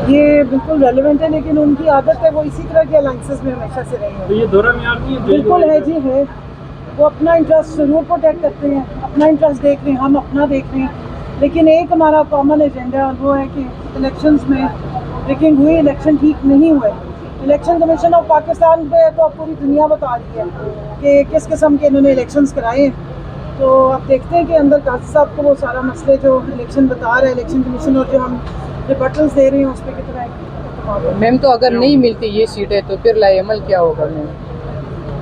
ये बिल्कुल रेलेवेंट है, लेकिन उनकी आदत है, वो इसी तरह के अलाइंसेस में हमेशा से रही है। तो ये दोहरा मियार नहीं है? बिल्कुल है जी, है। वो अपना इंटरेस्ट जरूर प्रोटेक्ट करते हैं, अपना इंटरेस्ट देख रहे हैं, हम अपना देख रहे हैं, लेकिन एक हमारा कॉमन एजेंडा है और वो है कि इलेक्शंस में रिगिंग हुई, इलेक्शन ठीक नहीं हुए। इलेक्शन कमीशन ऑफ पाकिस्तान पे तो अब पूरी दुनिया बता रही है कि किस किस्म के इन्होंने इलेक्शंस कराए हैं। तो अब देखते हैं कि अंदर काजी साहब को वो सारा मसले जो इलेक्शन बता रहा है इलेक्शन कमीशन और जो हम रिबटल्स दे रहे हैं उस पर कितना। मैम तो अगर नहीं मिलती ये सीटें तो फिर लाएमल क्या होगा मैम?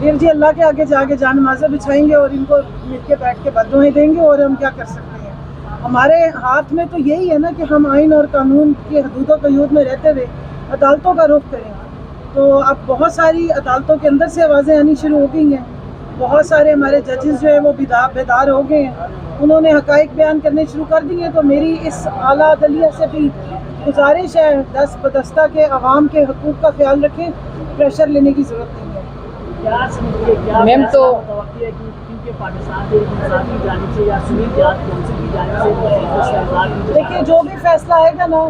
फिर जी अल्लाह के आगे जाके जान नमाज़ें बिछाएंगे और इनको मिलके बैठ के बद्दुआएं देंगे, और हम क्या कर सकते हैं। हमारे हाथ में तो यही है ना कि हम आइन और कानून के हदूदों क़यूद में रहते हुए अदालतों का रुख करें। तो अब बहुत सारी अदालतों के अंदर से आवाज़ें आनी शुरू हो गई हैं, बहुत सारे हमारे जजेस जो है वो बेदार हो गए हैं, उन्होंने हकाइक बयान करने शुरू कर दिए हैं। तो मेरी इस आला अदलिया से भी गुजारिश है, दस बदस्ता के अवाम के हकूक़ का ख्याल रखें, प्रेशर लेने की ज़रूरत नहीं है। मैम तो देखिए, जो भी फैसला आएगा ना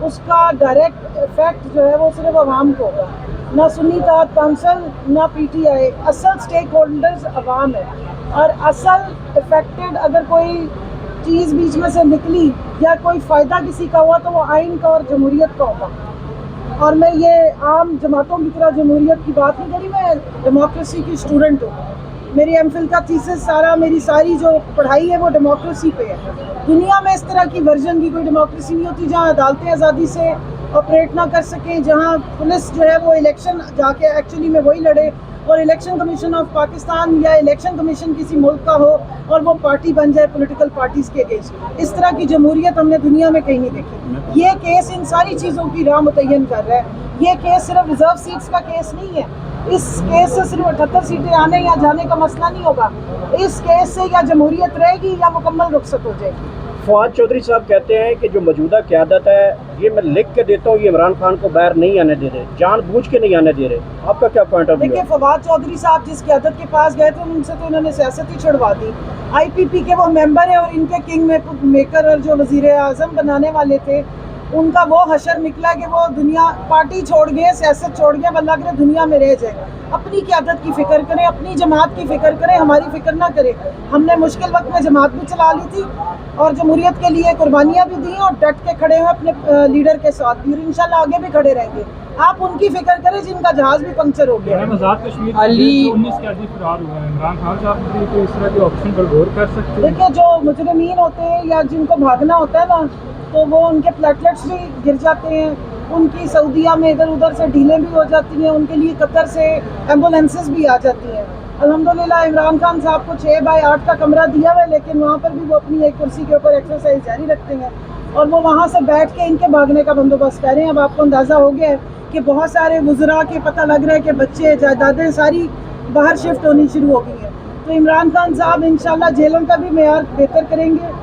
उसका डायरेक्ट इफेक्ट जो है वो सिर्फ अवाम को होगा, ना सुन्नी इत्तेहाद काउंसिल ना PTI। असल स्टेक होल्डर्स अवाम है, और असल इफेक्टेड अगर कोई चीज़ बीच में से निकली या कोई फ़ायदा किसी का हुआ तो वो आइन का और जमहूरियत का होगा। और मैं ये आम जमातों की तरह जमहूरियत की बात नहीं करी, मैं डेमोक्रेसी की स्टूडेंट हूँ। मेरी एमफिल का थीसिस सारा, मेरी सारी जो पढ़ाई है वो डेमोक्रेसी पे है। दुनिया में इस तरह की वर्जन की कोई डेमोक्रेसी नहीं होती जहाँ अदालतें आज़ादी से ऑपरेट ना कर सकें, जहाँ पुलिस जो है वो इलेक्शन जाके एक्चुअली में वही लड़े, और इलेक्शन कमीशन ऑफ पाकिस्तान या इलेक्शन कमीशन किसी मुल्क का हो और वो पार्टी बन जाए पॉलिटिकल पार्टीज़ के अगेंस्ट। इस तरह की जमहूरियत हमने दुनिया में कहीं नहीं देखी। ये केस इन सारी चीज़ों की राह मुतय्यन कर रहा है। ये केस सिर्फ रिजर्व सीट्स का केस नहीं है। इस केस से सिर्फ 78 सीटें आने या जाने का मसला नहीं होगा। इस केस से या जमहूरियत रहेगी या मुकम्मल रुखसत हो जाएगी। फवाद चौधरी साहब कहते हैं कि जो मौजूदा क़यादत है, ये मैं लिख के देता हूँ, ये इमरान खान को बाहर नहीं आने दे रहे, जानबूझ के नहीं आने दे रहे। आपका क्या पॉइंट ऑफ व्यू है? देखिए, फवाद चौधरी साहब जिस क़यादत के पास गए थे उनसे तो इन्होंने सियासत ही छुड़वा दी। IPP के वो मेंबर हैं और इनके किंग मेकर और जो वज़ीर आज़म बनाने वाले थे, उनका वो हशर निकला कि वो दुनिया पार्टी छोड़ गए, सियासत छोड़ गए। अल्लाह करे दुनिया में रह जाए, अपनी क़यादत की फ़िक्र करें, अपनी जमात की फ़िक्र करें, हमारी फ़िक्र ना करें। हमने मुश्किल वक्त में जमात भी चला ली थी और जमहूरियत के लिए कुर्बानियाँ भी दी और डट के खड़े हैं अपने लीडर के साथ भी, और इंशाल्लाह आगे भी खड़े रहेंगे। आप उनकी फ़िक्र करें जिनका जहाज़ भी पंक्चर हो गया। आज़ाद कश्मीर अली 19 कैदी फरार हुए हैं, इमरान खान साहब भी तो इस तरह के ऑप्शन पर गौर कर सकते हैं। देखिए, जो मुजरिमीन होते हैं या जिनको भागना होता है ना, तो वो उनके प्लेटलेट्स भी गिर जाते हैं, उनकी सऊदीया में इधर उधर से ढीलें भी हो जाती हैं, उनके लिए कतर से एम्बुलेंसेस भी आ जाती हैं। अल्हम्दुलिल्लाह इमरान खान साहब को 6x8 का कमरा दिया हुआ है, लेकिन वहाँ पर भी वो अपनी एक कुर्सी के ऊपर एक्सरसाइज जारी रखते हैं और वो वहाँ से बैठ के इनके भागने का बंदोबस्त कर रहे हैं। अब आपको अंदाज़ा हो गया है कि बहुत सारे वज़रा के पता लग रहा है कि बच्चे जायदादें सारी बाहर शिफ्ट होनी शुरू हो गई हैं। तो इमरान खान साहब इंशाल्लाह जेलों का भी मेयार बेहतर करेंगे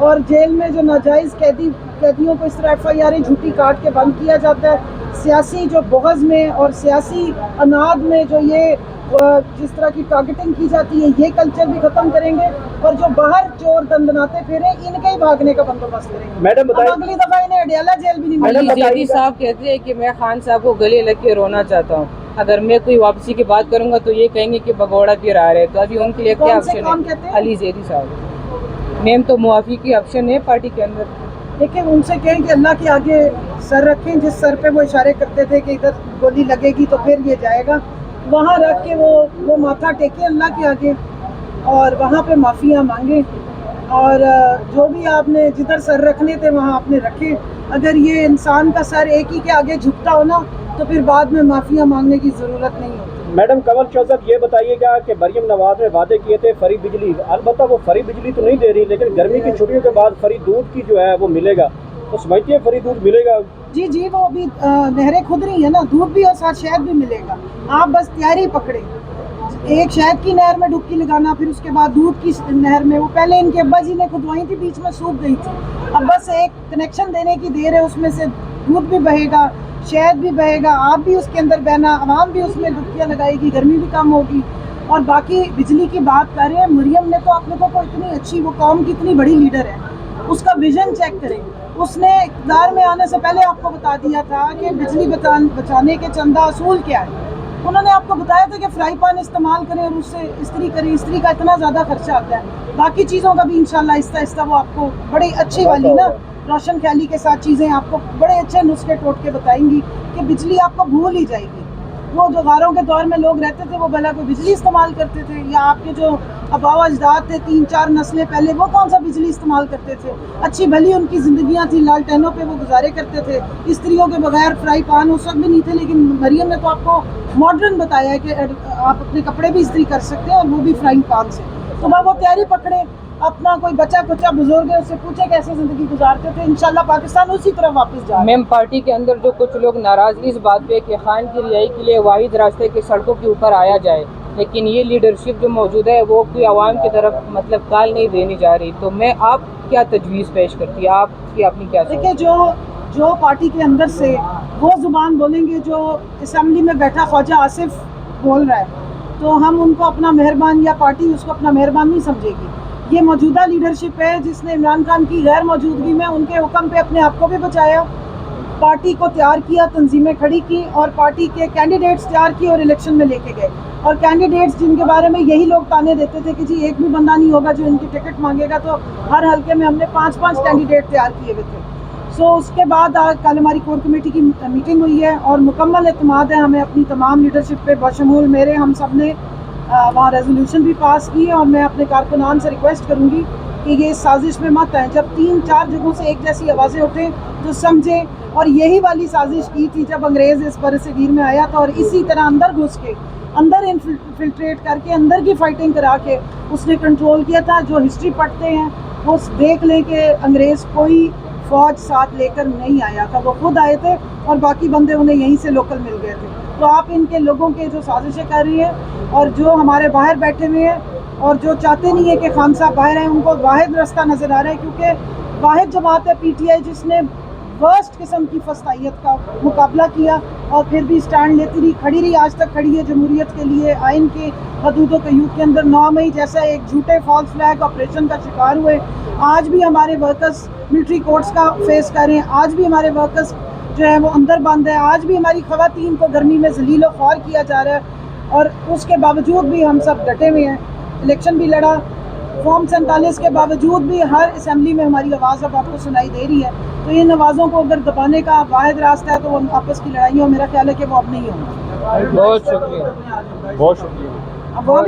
और जेल में जो नाजायज़ कैदियों को इस तरह FIR झूठी काट के बंद किया जाता है, सियासी जो बुग़्ज़ में और सियासी अनाद में जो ये जिस तरह की टारगेटिंग की जाती है, ये कल्चर भी ख़त्म करेंगे और जो बाहर चोर दंदनाते फिरे इनके ही भागने का बंदोबस्त करेंगे। मैडम बताइए, अगली दफ़ा इन्हें अडियाला जेल भी नहीं मैडम मिलेगी। बताइए, साहब कहते हैं कि मैं खान साहब को गले लग के रोना चाहता हूँ, अगर मैं कोई वापसी की बात करूंगा तो ये कहेंगे कि भगोड़ा फिर आ रहे हैं। तो अभी उनके लिए क्या कौन से कौन ऑप्शन कहते है? हैं? अली ज़ैदी साहब मैम तो मुआफ़ी की ऑप्शन है पार्टी के अंदर। देखिए, उनसे कहें कि अल्लाह के आगे सर रखें, जिस सर पे वो इशारे करते थे कि इधर गोली लगेगी तो फिर ये जाएगा, वहाँ रख के वो माथा टेके अल्लाह के आगे और वहाँ पे माफ़ियाँ मांगे, और जो भी आपने जिधर सर रखने थे वहाँ आपने रखे। अगर ये इंसान का सर एक ही के आगे झुकता हो ना तो फिर बाद में माफ़ियाँ मांगने की ज़रूरत नहीं होती। मैडम कंवल चौधरी ये बताइएगा कि मरियम नवाज ने वादे किए थे फ्री बिजली, अलबत्ता वो फ्री बिजली तो नहीं दे रही, लेकिन गर्मी की छुट्टियों के बाद फ्री दूध की जो है वो मिलेगा, तो समझती है फ्री दूध मिलेगा? जी जी, वो अभी नहरें खुद रही है ना, दूध भी और साथ शहद भी मिलेगा। आप बस तैयारी पकड़े, एक शहद की नहर में डुबकी लगाना, फिर उसके बाद दूध की नहर में, वो पहले इनके अब्बा जी ने खुदवाई थी, बीच में सूख गई थी, अब बस एक कनेक्शन देने की देर है, उसमें से दूध भी बहेगा, शहद भी बहेगा, आप भी उसके अंदर बहना, आवाम भी उसमें डुबकियाँ लगाएगी, गर्मी भी कम होगी। और बाकी बिजली की बात कर रहे हैं, मरियम ने तो आप लोगों को इतनी अच्छी, वो कौम की इतनी बड़ी लीडर है, उसका विजन चेक करें। उसने इक़्तिदार में आने से पहले आपको बता दिया था कि बिजली बचाने के चंदा असूल क्या है। उन्होंने आपको बताया था कि फ्राई पैन इस्तेमाल करें और उससे इस्त्री करें। इस्त्री का इतना ज़्यादा खर्चा आता है। बाकी चीज़ों का भी इंशाल्लाह आहिस्ता आहिस्ता वो आपको बड़ी अच्छी वाली ना रोशन ख्याली के साथ चीज़ें आपको बड़े अच्छे नुस्खे टोटके बताएंगी कि बिजली आपको भूल ही जाएगी। वो जो गारों के दौर में लोग रहते थे वो भला कोई बिजली इस्तेमाल करते थे, या आपके जो आबाव अजदाद थे 3-4 नस्लें पहले वो कौन सा बिजली इस्तेमाल करते थे। अच्छी भली उनकी ज़िंदगियाँ थी, लालटेनों पे वो गुजारे करते थे, स्त्रियों के बगैर फ्राई पैन उस वक्त भी नहीं थे। लेकिन मरियम ने तो आपको मॉडर्न बताया है कि आप अपने कपड़े भी इस्त्री कर सकते हैं और वो भी फ्राइंग पैन से। तो वह वो तैयारी पकड़े, अपना कोई बच्चा कुचा बुजुर्ग है उससे पूछे कैसे ज़िंदगी गुजारते थे। इंशाल्लाह पाकिस्तान उसी तरफ वापस जा रहा है। मैम, पार्टी के अंदर जो कुछ लोग नाराज़ इस बात पे कि खान की रिहाई के लिए वाहिद रास्ते के सड़कों के ऊपर आया जाए, लेकिन ये लीडरशिप जो मौजूद है वो कोई आवाम की तरफ मतलब काल नहीं देनी जा रही, तो मैं आप क्या तजवीज़ पेश करती है, आपकी अपनी क्या सोच? देखिए, जो पार्टी के अंदर से वो ज़ुबान बोलेंगे जो असम्बली में बैठा ख्वाजा आसिफ बोल रहा है, तो हम उनको अपना मेहरबान या पार्टी उसको अपना मेहरबान नहीं समझेगी। ये मौजूदा लीडरशिप है जिसने इमरान खान की गैर मौजूदगी में उनके हुक्म पे अपने आप को भी बचाया, पार्टी को तैयार किया, तंजीमें खड़ी की और पार्टी के कैंडिडेट्स तैयार किए और इलेक्शन में लेके गए। और कैंडिडेट्स जिनके बारे में यही लोग ताने देते थे कि जी एक भी बंदा नहीं होगा जो इनकी टिकट मांगेगा, तो हर हल्के में हमने 5-5 कैंडिडेट तैयार किए हुए थे। सो उसके बाद आज कल हमारी कोर कमेटी की मीटिंग हुई है और मुकम्मल एतमाद है हमें अपनी तमाम लीडरशिप पे, बशमूल मेरे, हम सब ने वहाँ रेजोल्यूशन भी पास की है। और मैं अपने कारकुनान से रिक्वेस्ट करूँगी कि ये साजिश में मत आए। जब 3-4 जगहों से एक जैसी आवाज़ें उठें तो समझें, और यही वाली साजिश की थी जब अंग्रेज़ इस बरसगीर में आया था और इसी तरह अंदर घुस के, अंदर इन्फिल्ट्रेट करके, अंदर की फाइटिंग करा के उसने कंट्रोल किया था। जो हिस्ट्री पढ़ते हैं वो देख लें कि अंग्रेज़ कोई फ़ौज साथ लेकर नहीं आया था, वो खुद आए थे और बाकी बंदे उन्हें यहीं से लोकल मिल गए थे। तो आप इनके लोगों के जो साजिशें कर रही हैं और जो हमारे बाहर बैठे हुए हैं और जो चाहते नहीं है कि खान साहब बाहर आए, उनको वाहिद रास्ता नज़र आ रहा है, क्योंकि वाहिद जमात है PTI जिसने वर्स्ट किस्म की फस्तायत का मुकाबला किया और फिर भी स्टैंड लेती रही, खड़ी रही, आज तक खड़ी है जमहूरियत के लिए, आइन के हदूदों कयूद के अंदर। 9 मई जैसा एक झूठे फॉल्स फ्लैग ऑपरेशन का शिकार हुए। आज भी हमारे वर्कर्स मिलिट्री कोर्ट्स का फेस कर रहे हैं, आज भी हमारे वर्कर्स जो है वो अंदर बंद है, आज भी हमारी ख़वातीन को गर्मी में ज़लील और ख्वार किया जा रहा है। और उसके बावजूद भी हम सब डटे हुए हैं। इलेक्शन भी लड़ा, फॉर्म 47 के बावजूद भी हर असम्बली में हमारी आवाज़ अब आपको सुनाई दे रही है। तो इन आवाज़ों को अगर दबाने का वाहिद रास्ता है तो वो आपस की लड़ाइयों, मेरा ख्याल है कि वो अब नहीं होंगी। बहुत शुक्रिया। बहुत शुक्रिया। अब वो भी